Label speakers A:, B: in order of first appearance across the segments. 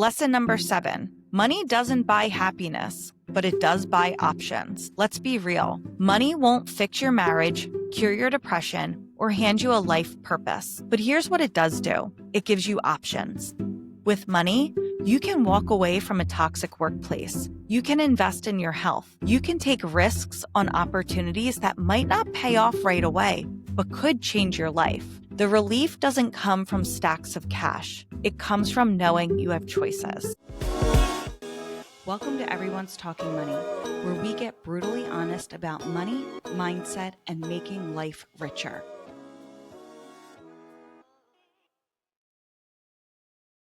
A: Lesson number 7. Money doesn't buy happiness, but it does buy options. Let's be real. Money won't fix your marriage, cure your depression, or hand you a life purpose. But here's what it does do. It gives you options. With money, you can walk away from a toxic workplace. You can invest in your health. You can take risks on opportunities that might not pay off right away, but could change your life. The relief doesn't come from stacks of cash. It comes from knowing you have choices. Welcome to Everyone's Talking Money, where we get brutally honest about money, mindset, and making life richer.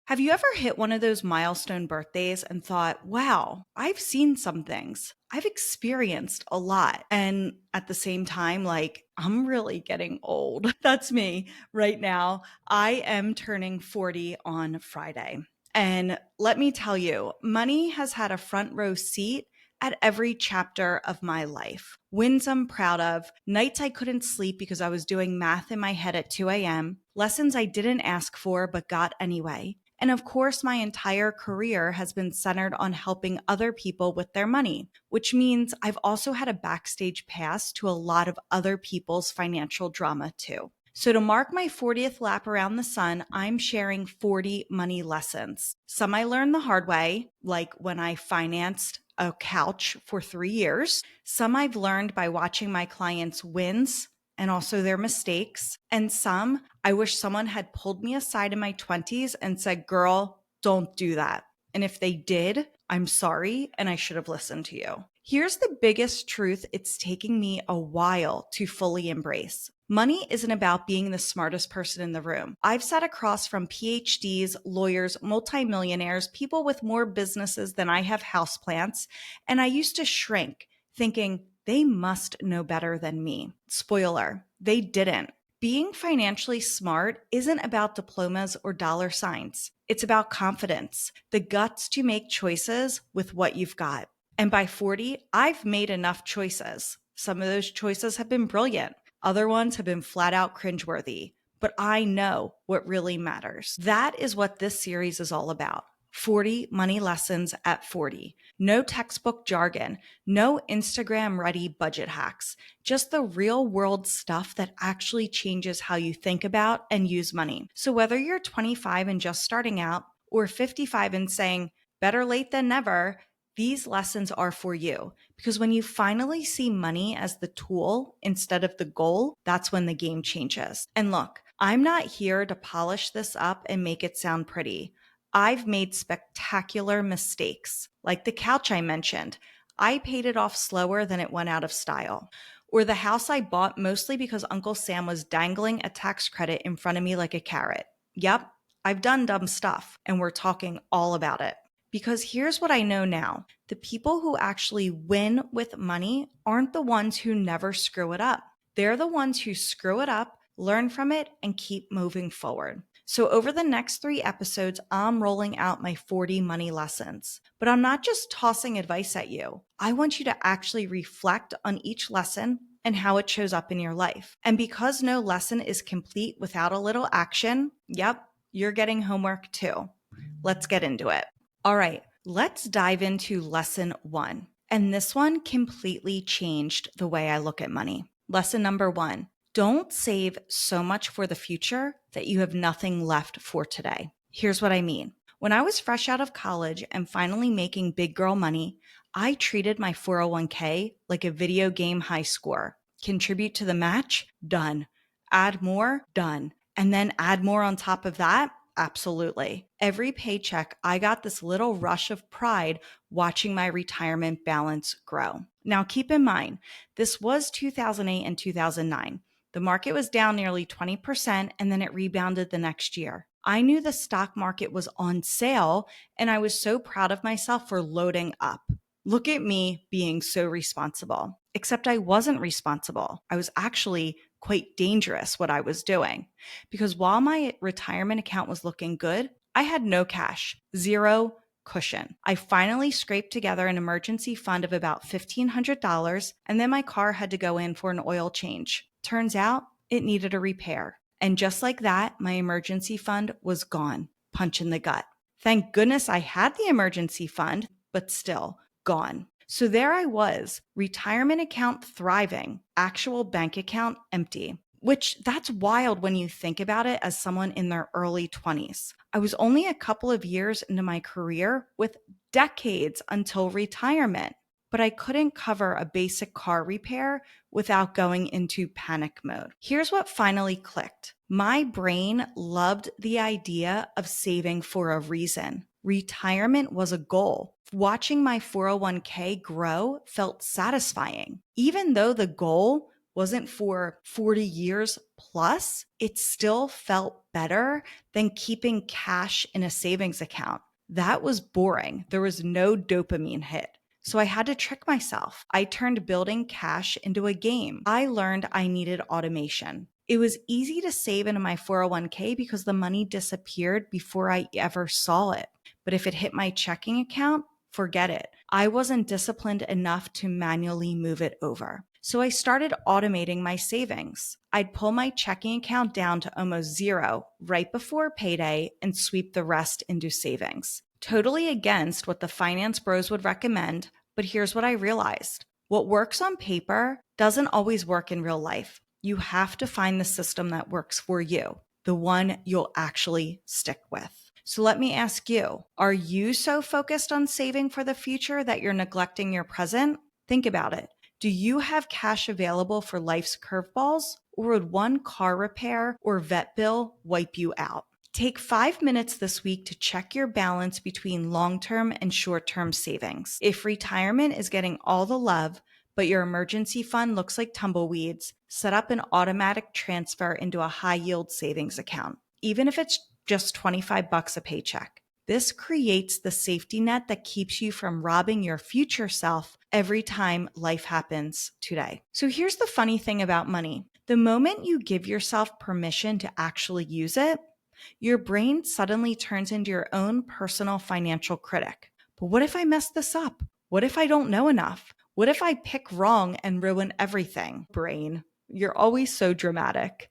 A: Have you ever hit one of those milestone birthdays and thought, wow, I've seen some things. I've experienced a lot. And at the same time, I'm really getting old. That's me right now. I am turning 40 on Friday. And let me tell you, money has had a front row seat at every chapter of my life. Wins I'm proud of, nights I couldn't sleep because I was doing math in my head at 2 a.m., lessons I didn't ask for but got anyway. And of course, my entire career has been centered on helping other people with their money, which means I've also had a backstage pass to a lot of other people's financial drama too. So to mark my 40th lap around the sun, I'm sharing 40 money lessons. Some I learned the hard way, like when I financed a couch for 3 years. Some I've learned by watching my clients' wins and also their mistakes. And some I wish someone had pulled me aside in my 20s and said, girl, don't do that. And if they did, I'm sorry, and I should have listened to you. Here's the biggest truth it's taking me a while to fully embrace. Money isn't about being the smartest person in the room. I've sat across from PhDs, lawyers, multimillionaires, people with more businesses than I have houseplants, and I used to shrink, thinking they must know better than me. Spoiler, they didn't. Being financially smart isn't about diplomas or dollar signs. It's about confidence, the guts to make choices with what you've got. And by 40, I've made enough choices. Some of those choices have been brilliant. Other ones have been flat out cringe-worthy. But I know what really matters. That is what this series is all about. 40 money lessons at 40. No textbook jargon, no Instagram-ready budget hacks, just the real-world stuff that actually changes how you think about and use money. So whether you're 25 and just starting out or 55 and saying, better late than never, these lessons are for you. Because when you finally see money as the tool instead of the goal, that's when the game changes. And look, I'm not here to polish this up and make it sound pretty. I've made spectacular mistakes, like the couch I mentioned. I paid it off slower than it went out of style. Or the house I bought mostly because Uncle Sam was dangling a tax credit in front of me like a carrot. Yep, I've done dumb stuff, and we're talking all about it. Because here's what I know now. The people who actually win with money aren't the ones who never screw it up. They're the ones who screw it up, learn from it, and keep moving forward. So over the next 3 episodes, I'm rolling out my 40 money lessons. But I'm not just tossing advice at you. I want you to actually reflect on each lesson and how it shows up in your life. And because no lesson is complete without a little action, yep, you're getting homework too. Let's get into it. All right, let's dive into lesson 1. And this one completely changed the way I look at money. Lesson number 1. Don't save so much for the future that you have nothing left for today. Here's what I mean. When I was fresh out of college and finally making big girl money, I treated my 401k like a video game high score. Contribute to the match? Done. Add more? Done. And then add more on top of that? Absolutely. Every paycheck, I got this little rush of pride watching my retirement balance grow. Now, keep in mind, this was 2008 and 2009. The market was down nearly 20% and then it rebounded the next year. I knew the stock market was on sale and I was so proud of myself for loading up. Look at me being so responsible. Except I wasn't responsible. I was actually quite dangerous what I was doing. Because while my retirement account was looking good, I had no cash, zero cushion. I finally scraped together an emergency fund of about $1,500, and then my car had to go in for an oil change. Turns out it needed a repair. And just like that, my emergency fund was gone. Punch in the gut. Thank goodness I had the emergency fund, but still gone. So there I was, retirement account thriving, actual bank account empty. Which that's wild when you think about it as someone in their early 20s. I was only a couple of years into my career with decades until retirement, but I couldn't cover a basic car repair without going into panic mode. Here's what finally clicked. My brain loved the idea of saving for a reason. Retirement was a goal. Watching my 401k grow felt satisfying. Even though the goal wasn't for 40 years plus, it still felt better than keeping cash in a savings account. That was boring. There was no dopamine hit. So I had to trick myself. I turned building cash into a game. I learned I needed automation. It was easy to save into my 401k because the money disappeared before I ever saw it. But if it hit my checking account, forget it. I wasn't disciplined enough to manually move it over. So I started automating my savings. I'd pull my checking account down to almost zero right before payday and sweep the rest into savings. Totally against what the finance bros would recommend, but here's what I realized. What works on paper doesn't always work in real life. You have to find the system that works for you, the one you'll actually stick with. So let me ask you, are you so focused on saving for the future that you're neglecting your present? Think about it. Do you have cash available for life's curveballs, or would one car repair or vet bill wipe you out? Take 5 minutes this week to check your balance between long-term and short-term savings. If retirement is getting all the love, but your emergency fund looks like tumbleweeds, set up an automatic transfer into a high-yield savings account, even if it's just $25 a paycheck. This creates the safety net that keeps you from robbing your future self every time life happens today. So here's the funny thing about money. The moment you give yourself permission to actually use it, your brain suddenly turns into your own personal financial critic. But what if I mess this up? What if I don't know enough? What if I pick wrong and ruin everything? Brain, you're always so dramatic.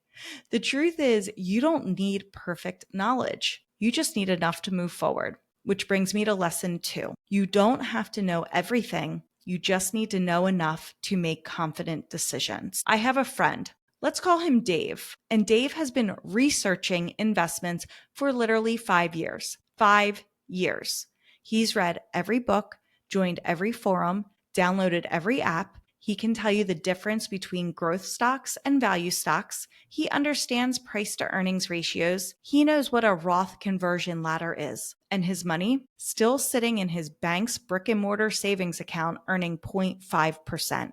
A: The truth is, you don't need perfect knowledge. You just need enough to move forward, which brings me to lesson 2. You don't have to know everything. You just need to know enough to make confident decisions. I have a friend. Let's call him Dave. And Dave has been researching investments for literally 5 years. 5 years. He's read every book, joined every forum, downloaded every app. He can tell you the difference between growth stocks and value stocks. He understands price to earnings ratios. He knows what a Roth conversion ladder is. And his money still sitting in his bank's brick and mortar savings account earning 0.5%.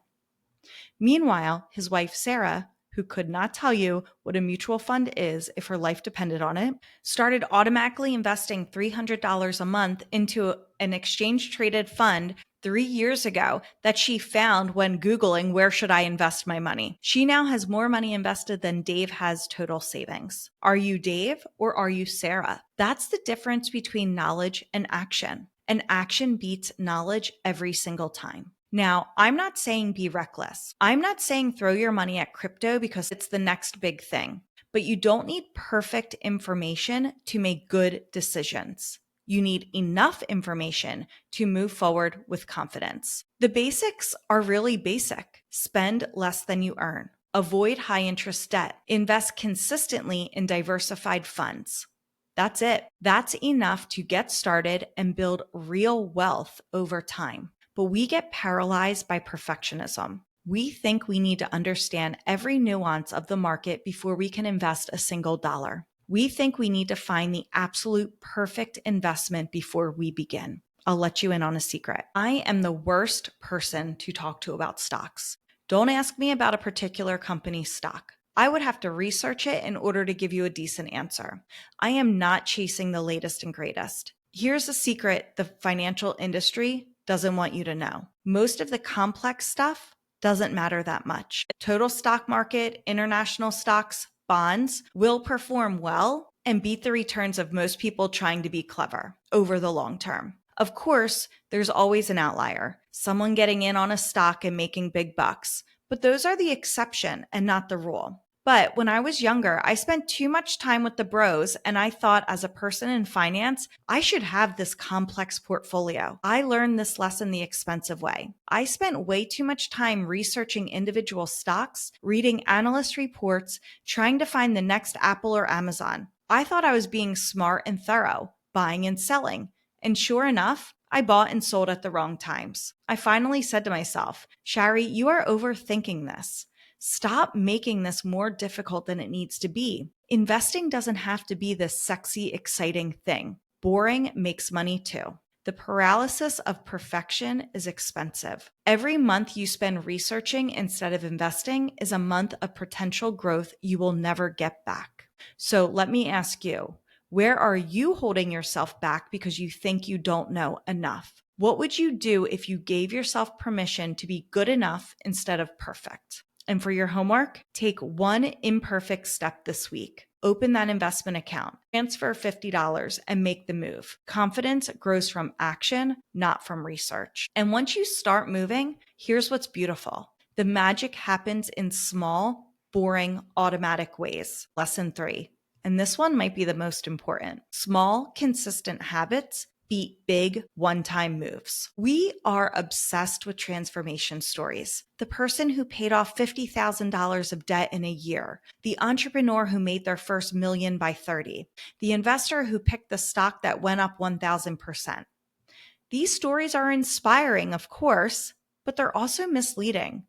A: Meanwhile, his wife, Sarah, who could not tell you what a mutual fund is if her life depended on it, started automatically investing $300 a month into an exchange-traded fund 3 years ago that she found when Googling where should I invest my money. She now has more money invested than Dave has total savings. Are you Dave or are you Sarah? That's the difference between knowledge and action. And action beats knowledge every single time. Now, I'm not saying be reckless. I'm not saying throw your money at crypto because it's the next big thing. But you don't need perfect information to make good decisions. You need enough information to move forward with confidence. The basics are really basic. Spend less than you earn. Avoid high interest debt. Invest consistently in diversified funds. That's it. That's enough to get started and build real wealth over time. But we get paralyzed by perfectionism. We think we need to understand every nuance of the market before we can invest a single dollar. We think we need to find the absolute perfect investment before we begin. I'll let you in on a secret. I am the worst person to talk to about stocks. Don't ask me about a particular company's stock. I would have to research it in order to give you a decent answer. I am not chasing the latest and greatest. Here's a secret the financial industry doesn't want you to know. Most of the complex stuff doesn't matter that much. Total stock market, international stocks, bonds will perform well and beat the returns of most people trying to be clever over the long term. Of course, there's always an outlier, someone getting in on a stock and making big bucks, but those are the exception and not the rule. But when I was younger, I spent too much time with the bros, and I thought as a person in finance, I should have this complex portfolio. I learned this lesson the expensive way. I spent way too much time researching individual stocks, reading analyst reports, trying to find the next Apple or Amazon. I thought I was being smart and thorough, buying and selling. And sure enough, I bought and sold at the wrong times. I finally said to myself, Shari, you are overthinking this. Stop making this more difficult than it needs to be. Investing doesn't have to be this sexy, exciting thing. Boring makes money too. The paralysis of perfection is expensive. Every month you spend researching instead of investing is a month of potential growth you will never get back. So let me ask you, where are you holding yourself back because you think you don't know enough? What would you do if you gave yourself permission to be good enough instead of perfect? And for your homework, take one imperfect step this week. Open that investment account, transfer $50, and make the move. Confidence grows from action, not from research. And once you start moving, here's what's beautiful. The magic happens in small, boring, automatic ways. Lesson 3. And this one might be the most important. Small, consistent habits beat big one-time moves. We are obsessed with transformation stories. The person who paid off $50,000 of debt in a year, the entrepreneur who made their first million by 30, the investor who picked the stock that went up 1,000%. These stories are inspiring, of course, but they're also misleading.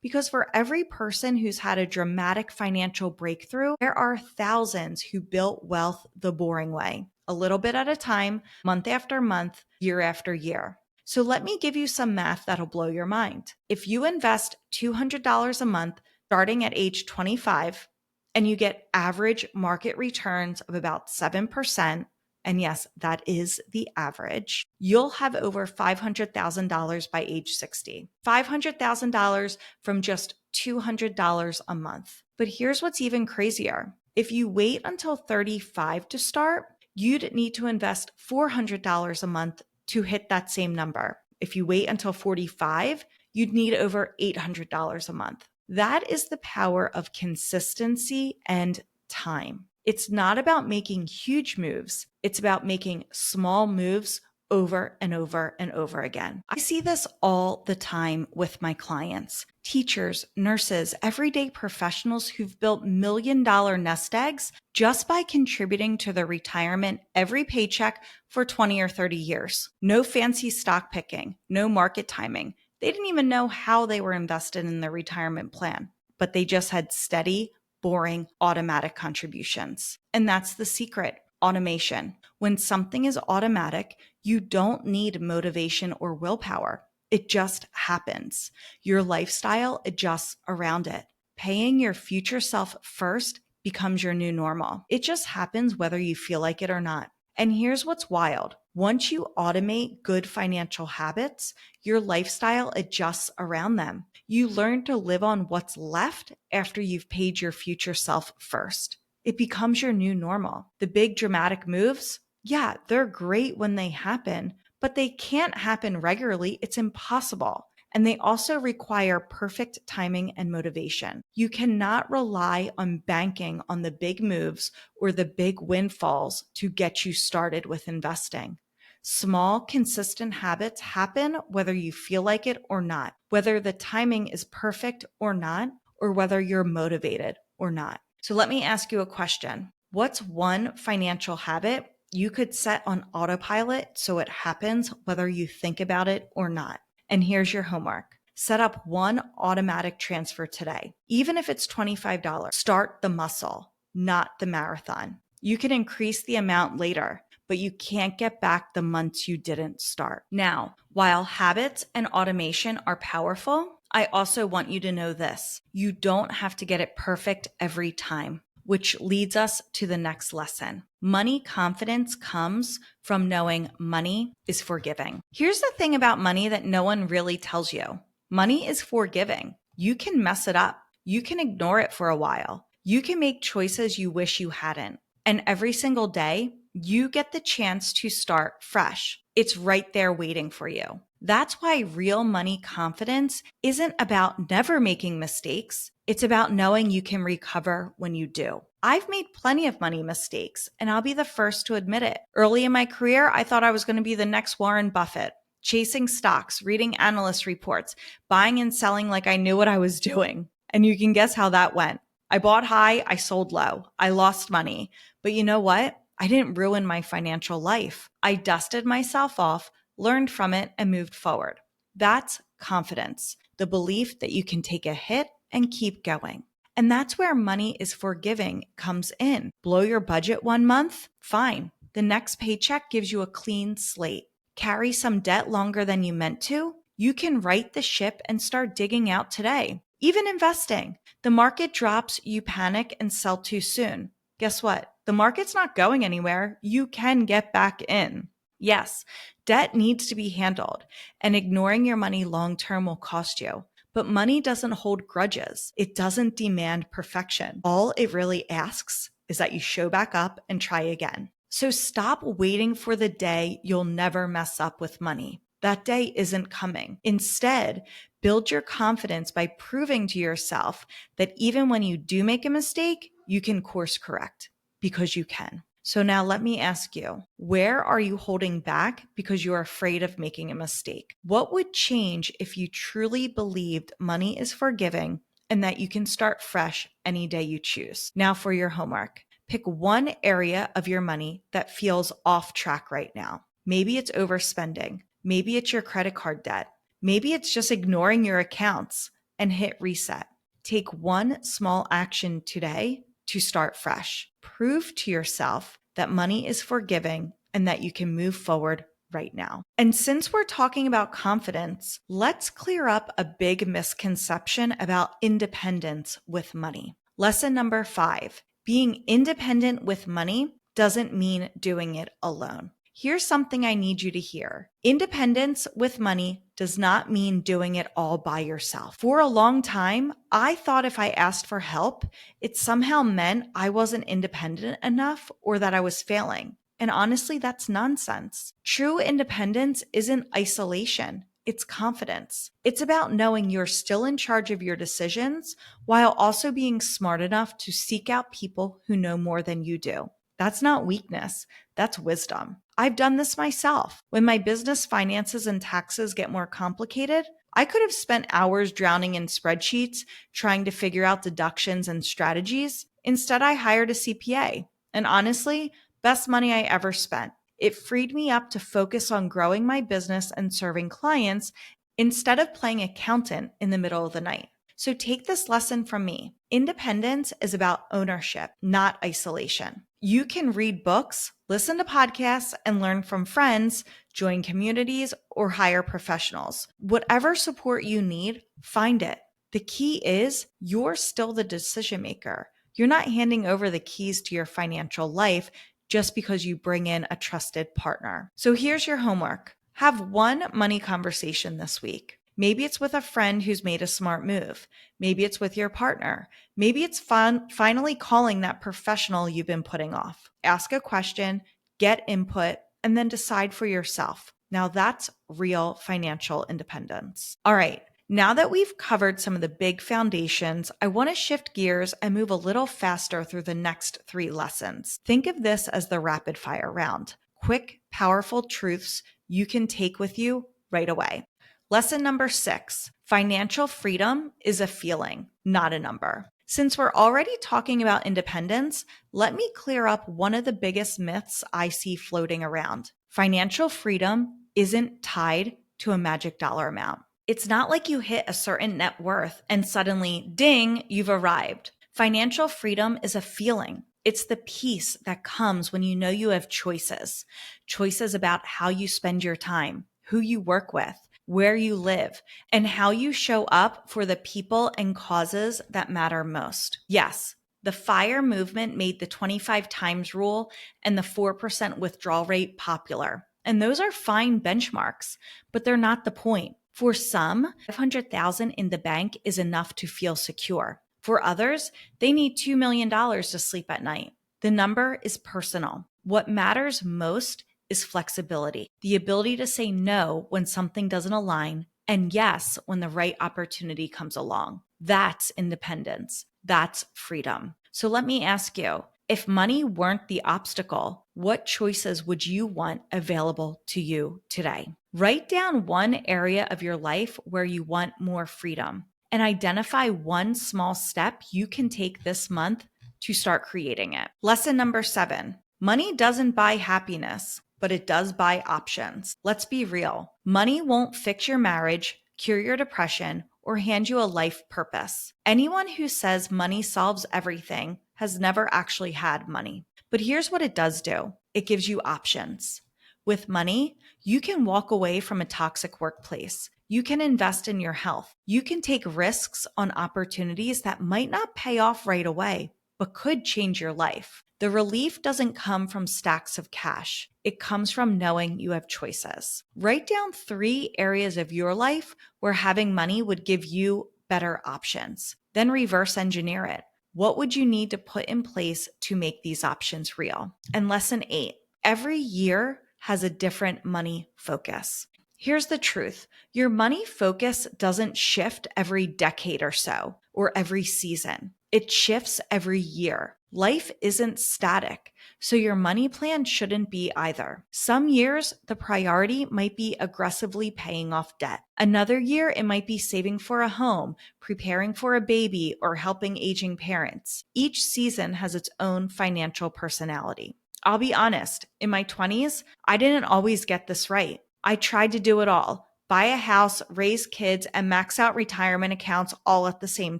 A: Because for every person who's had a dramatic financial breakthrough, there are thousands who built wealth the boring way, a little bit at a time, month after month, year after year. So let me give you some math that'll blow your mind. If you invest $200 a month starting at age 25, and you get average market returns of about 7%, and yes, that is the average, you'll have over $500,000 by age 60. $500,000 from just $200 a month. But here's what's even crazier. If you wait until 35 to start, you'd need to invest $400 a month to hit that same number. If you wait until 45, you'd need over $800 a month. That is the power of consistency and time. It's not about making huge moves. It's about making small moves over and over and over again. I see this all the time with my clients, teachers, nurses, everyday professionals who've built million-dollar nest eggs just by contributing to their retirement every paycheck for 20 or 30 years. No fancy stock picking, no market timing. They didn't even know how they were invested in their retirement plan, but they just had steady, boring, automatic contributions. And that's the secret, automation. When something is automatic, you don't need motivation or willpower. It just happens. Your lifestyle adjusts around it. Paying your future self first becomes your new normal. It just happens whether you feel like it or not. And here's what's wild. Once you automate good financial habits, your lifestyle adjusts around them. You learn to live on what's left after you've paid your future self first. It becomes your new normal. The big dramatic moves, yeah, they're great when they happen, but they can't happen regularly. It's impossible. And they also require perfect timing and motivation. You cannot rely on banking on the big moves or the big windfalls to get you started with investing. Small, consistent habits happen whether you feel like it or not, whether the timing is perfect or not, or whether you're motivated or not. So let me ask you a question. What's one financial habit you could set on autopilot so it happens whether you think about it or not? And here's your homework. Set up one automatic transfer today. Even if it's $25, start the muscle, not the marathon. You can increase the amount later, but you can't get back the months you didn't start. Now, while habits and automation are powerful, I also want you to know this. You don't have to get it perfect every time, which leads us to the next lesson. Money confidence comes from knowing money is forgiving. Here's the thing about money that no one really tells you. Money is forgiving. You can mess it up. You can ignore it for a while. You can make choices you wish you hadn't. And every single day, you get the chance to start fresh. It's right there waiting for you. That's why real money confidence isn't about never making mistakes. It's about knowing you can recover when you do. I've made plenty of money mistakes, and I'll be the first to admit it. Early in my career, I thought I was going to be the next Warren Buffett, chasing stocks, reading analyst reports, buying and selling like I knew what I was doing. And you can guess how that went. I bought high, I sold low. I lost money. But you know what? I didn't ruin my financial life. I dusted myself off, learned from it, and moved forward. That's confidence, the belief that you can take a hit and keep going. And that's where money is forgiving comes in. Blow your budget one month? Fine. The next paycheck gives you a clean slate. Carry some debt longer than you meant to? You can right the ship and start digging out today. Even investing. The market drops, you panic and sell too soon. Guess what? The market's not going anywhere. You can get back in. Yes, debt needs to be handled, and ignoring your money long term will cost you. But money doesn't hold grudges. It doesn't demand perfection. All it really asks is that you show back up and try again. So stop waiting for the day you'll never mess up with money. That day isn't coming. Instead, build your confidence by proving to yourself that even when you do make a mistake, you can course correct, because you can. So now let me ask you, where are you holding back because you're afraid of making a mistake? What would change if you truly believed money is forgiving and that you can start fresh any day you choose? Now for your homework. Pick one area of your money that feels off track right now. Maybe it's overspending. Maybe it's your credit card debt. Maybe it's just ignoring your accounts, and hit reset. Take one small action today to start fresh. Prove to yourself that money is forgiving and that you can move forward right now. And since we're talking about confidence, let's clear up a big misconception about independence with money. Lesson number 5, being independent with money doesn't mean doing it alone. Here's something I need you to hear. Independence with money does not mean doing it all by yourself. For a long time, I thought if I asked for help, it somehow meant I wasn't independent enough or that I was failing. And honestly, that's nonsense. True independence isn't isolation. It's confidence. It's about knowing you're still in charge of your decisions while also being smart enough to seek out people who know more than you do. That's not weakness. That's wisdom. I've done this myself. When my business finances and taxes get more complicated, I could have spent hours drowning in spreadsheets trying to figure out deductions and strategies. Instead, I hired a CPA. And honestly, best money I ever spent. It freed me up to focus on growing my business and serving clients instead of playing accountant in the middle of the night. So take this lesson from me. Independence is about ownership, not isolation. You can read books, listen to podcasts, and learn from friends, join communities, or hire professionals. Whatever support you need, find it. The key is you're still the decision maker. You're not handing over the keys to your financial life just because you bring in a trusted partner. So here's your homework. Have one money conversation this week. Maybe it's with a friend who's made a smart move. Maybe it's with your partner. Maybe it's finally calling that professional you've been putting off. Ask a question, get input, and then decide for yourself. Now that's real financial independence. All right. Now that we've covered some of the big foundations, I want to shift gears and move a little faster through the next 3 lessons. Think of this as the rapid fire round. Quick, powerful truths you can take with you right away. Lesson number 6, financial freedom is a feeling, not a number. Since we're already talking about independence, let me clear up one of the biggest myths I see floating around. Financial freedom isn't tied to a magic dollar amount. It's not like you hit a certain net worth and suddenly, ding, you've arrived. Financial freedom is a feeling. It's the peace that comes when you know you have choices. Choices about how you spend your time, who you work with, where you live, and how you show up for the people and causes that matter most. Yes, the FIRE movement made the 25 times rule and the 4% withdrawal rate popular. And those are fine benchmarks, but they're not the point. For some, $500,000 in the bank is enough to feel secure. For others, they need $2 million to sleep at night. The number is personal. What matters most is flexibility, the ability to say no when something doesn't align and yes when the right opportunity comes along. That's independence. That's freedom. So let me ask you, if money weren't the obstacle, what choices would you want available to you today? Write down one area of your life where you want more freedom and identify one small step you can take this month to start creating it. Lesson number 7. Money doesn't buy happiness, but it does buy options. Let's be real. Money won't fix your marriage, cure your depression, or hand you a life purpose. Anyone who says money solves everything has never actually had money. But here's what it does do. It gives you options. With money, you can walk away from a toxic workplace. You can invest in your health. You can take risks on opportunities that might not pay off right away, but could change your life. The relief doesn't come from stacks of cash. It comes from knowing you have choices. Write down 3 areas of your life where having money would give you better options. Then reverse engineer it. What would you need to put in place to make these options real? And lesson 8, every year has a different money focus. Here's the truth. Your money focus doesn't shift every decade or so, or every season. It shifts every year. Life isn't static, so your money plan shouldn't be either. Some years, the priority might be aggressively paying off debt. Another year, it might be saving for a home, preparing for a baby, or helping aging parents. Each season has its own financial personality. I'll be honest, in my 20s, I didn't always get this right. I tried to do it all, buy a house, raise kids, and max out retirement accounts all at the same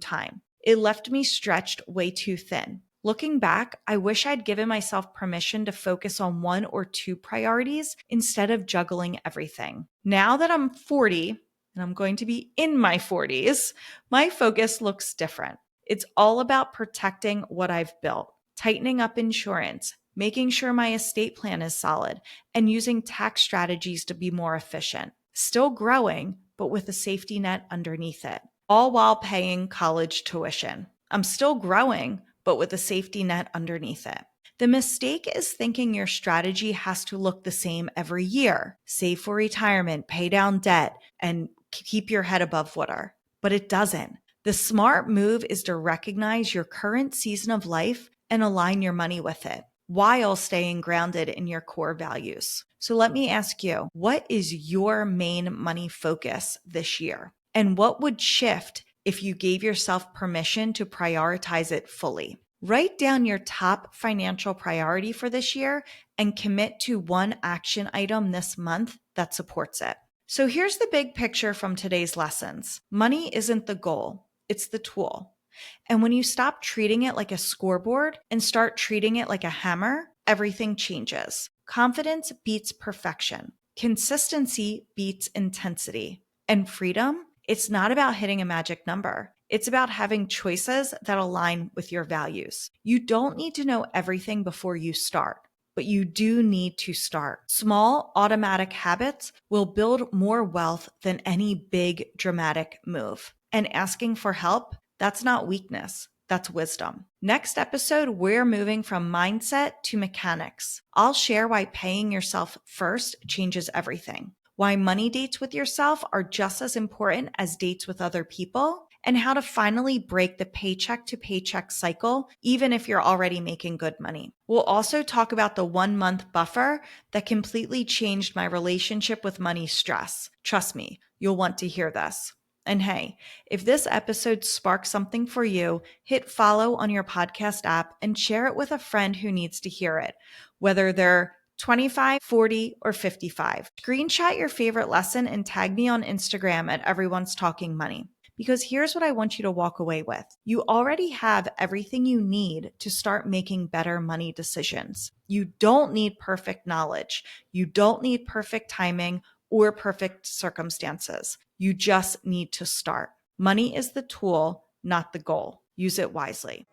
A: time. It left me stretched way too thin. Looking back, I wish I'd given myself permission to focus on 1 or 2 priorities instead of juggling everything. Now that I'm 40, and I'm going to be in my 40s, my focus looks different. It's all about protecting what I've built, tightening up insurance, making sure my estate plan is solid, and using tax strategies to be more efficient. Still growing, but with a safety net underneath it, all while paying college tuition. I'm still growing, but with a safety net underneath it. The mistake is thinking your strategy has to look the same every year. Save for retirement, pay down debt, and keep your head above water. But it doesn't. The smart move is to recognize your current season of life and align your money with it, while staying grounded in your core values. So let me ask you, what is your main money focus this year? And what would shift if you gave yourself permission to prioritize it fully? Write down your top financial priority for this year and commit to one action item this month that supports it. So here's the big picture from today's lessons. Money isn't the goal, it's the tool. And when you stop treating it like a scoreboard and start treating it like a hammer, everything changes. Confidence beats perfection. Consistency beats intensity. And freedom, it's not about hitting a magic number. It's about having choices that align with your values. You don't need to know everything before you start, but you do need to start. Small, automatic habits will build more wealth than any big, dramatic move. And asking for help, that's not weakness, that's wisdom. Next episode, we're moving from mindset to mechanics. I'll share why paying yourself first changes everything, why money dates with yourself are just as important as dates with other people, and how to finally break the paycheck to paycheck cycle, even if you're already making good money. We'll also talk about the 1-month buffer that completely changed my relationship with money stress. Trust me, you'll want to hear this. And hey, if this episode sparked something for you, hit follow on your podcast app and share it with a friend who needs to hear it, whether they're 25, 40, or 55. Screenshot your favorite lesson and tag me on Instagram at Everyone's Talking Money. Because here's what I want you to walk away with. You already have everything you need to start making better money decisions. You don't need perfect knowledge. You don't need perfect timing or perfect circumstances. You just need to start. Money is the tool, not the goal. Use it wisely.